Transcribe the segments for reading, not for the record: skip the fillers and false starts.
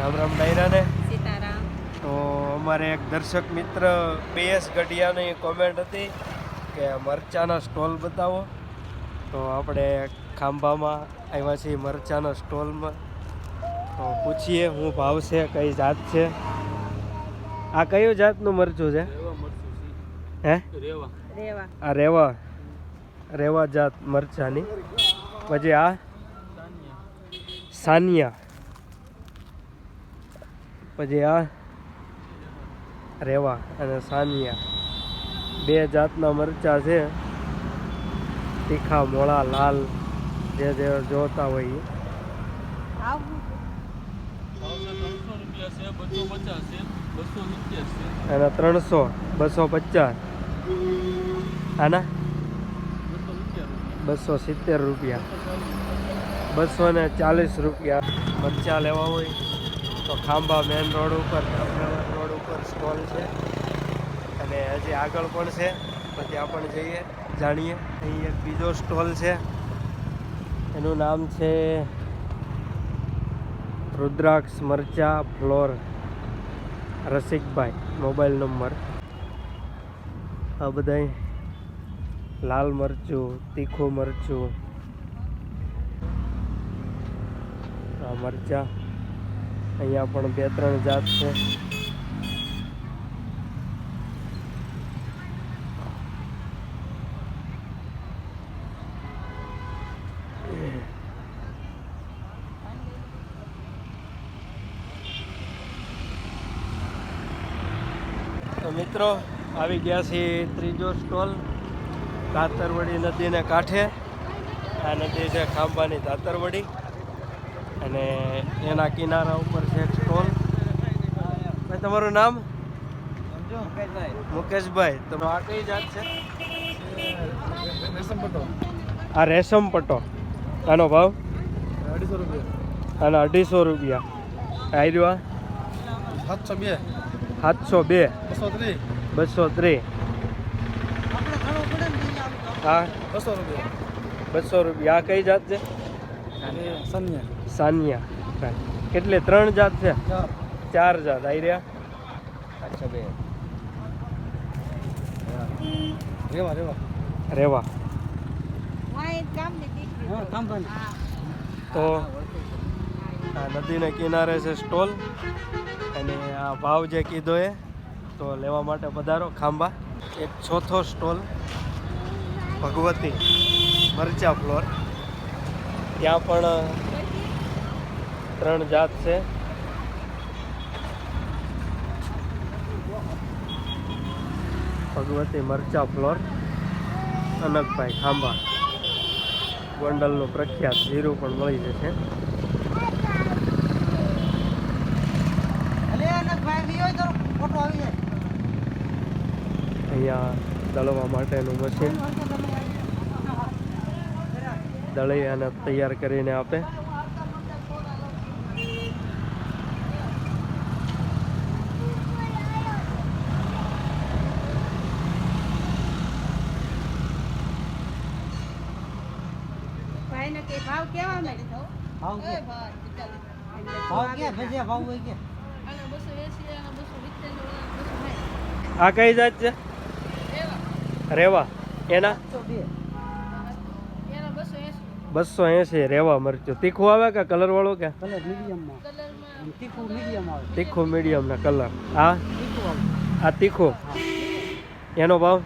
રામ રામ ડાયરાને સીતારામ. તો અમારે એક દર્શક મિત્ર PS ગઢિયાની કોમેન્ટ હતી કે મરચાના સ્ટોલ બતાવો. તો આપણે ખાંભામાં આવ્યા છીએ મરચાના સ્ટોલમાં. તો પૂછીએ શું ભાવ છે, કઈ જાત છે. આ કયું જાતનું મરચું છે? હે રેવા. આ રેવા જાત મરચાની. પછી આ સાનિયા. પછી આ રેવા અને સાનિયા, બે જાતના મરચા છે. તીખા, મોળા, લાલ, જે જોતા હોય એ. અને 300, 250. આના 270 રૂપિયા, 240 રૂપિયા. મરચાં લેવા હોય તો ખાંભા મેન રોડ ઉપર, રોડ ઉપર સ્ટોલ છે. અને હજી આગળ પણ છે, તો ત્યાં પણ જઈએ, જાણીએ. અહીં એક બીજો સ્ટોલ છે, એનું નામ છે રુદ્રાક્ષ મરચા ફ્લોર. Rasikbhai mobile number. આ બધા લાલ મરચું, તીખું મરચું, આ મરચા. અહીંયા પણ 2-3 જાત છે. તો મિત્રો આવી ગયા છે ત્રીજો સ્ટોલ, તાતરવડી નદીને કાંઠે. આ નદી છે ખાંભાની તાતરવડી, અને એના કિનારા ઉપર છે એક સ્ટોલ. ભાઈ તમારું નામ? મુકેશભાઈ. તો આ કઈ જાત છે? આ રેશમ પટ્ટો. આનો ભાવ? 250 રૂપિયા. આના 250 રૂપિયા. આયરવા 702. 203. હા 200 રૂપિયા. 200 રૂપિયા. આ કઈ જાત છે? સાનિયા. કેટલે 3 જાત છે? 4 જાત. આવી રહ્યા. રેવા. તો આ નદીના કિનારે છે સ્ટોલ, અને આ ભાવ જે કીધો એ તો લેવા માટે પધારો ખાંભા. એક ચોથો સ્ટોલ ભગવતી મરચા ફ્લોર. ત્યાં પણ 3 જાત છે. ભગવતી મરચા ફ્લોર, અનકભાઈ ખાંભા. ગોંડલનું પ્રખ્યાત જીરું પણ મળી જશે. અહીંયા દળવા માટેનું મશીન, દળી અને તૈયાર કરીને આપે. આ કઈ જાત છે? રેવા. એના 280. રેવા મરચું તીખું આવે કે કલર વાળું? કે તીખું મીડિયમ ના કલર. આ તીખું. એનો ભાવ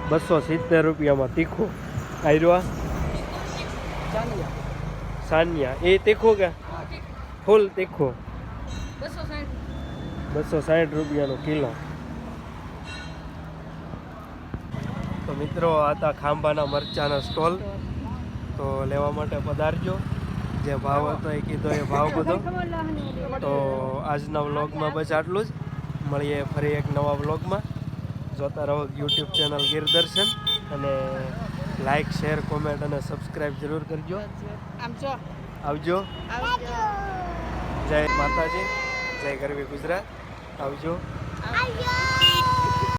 270 રૂપિયામાં તીખું. આયરવા સાનિયા. એ તીખું કે ફૂલ તીખું? 260 રૂપિયાનો કિલો. તો મિત્રો આ હતા ખાંભાના મરચાના સ્ટોલ. તો લેવા માટે પધારજો. જે ભાવ હતો એ કીધો એ ભાવ બધો. તો આજના વ્લોગમાં બસ આટલું જ. મળીએ ફરી એક નવા વ્લોગમાં. જોતા રહો યુટ્યુબ ચેનલ ગીરદર્શન, અને લાઈક, શેર, કોમેન્ટ અને સબસ્ક્રાઈબ જરૂર કરજો. આવજો. જય માતાજી, જય ગરવી ગુજરાત. આવજો.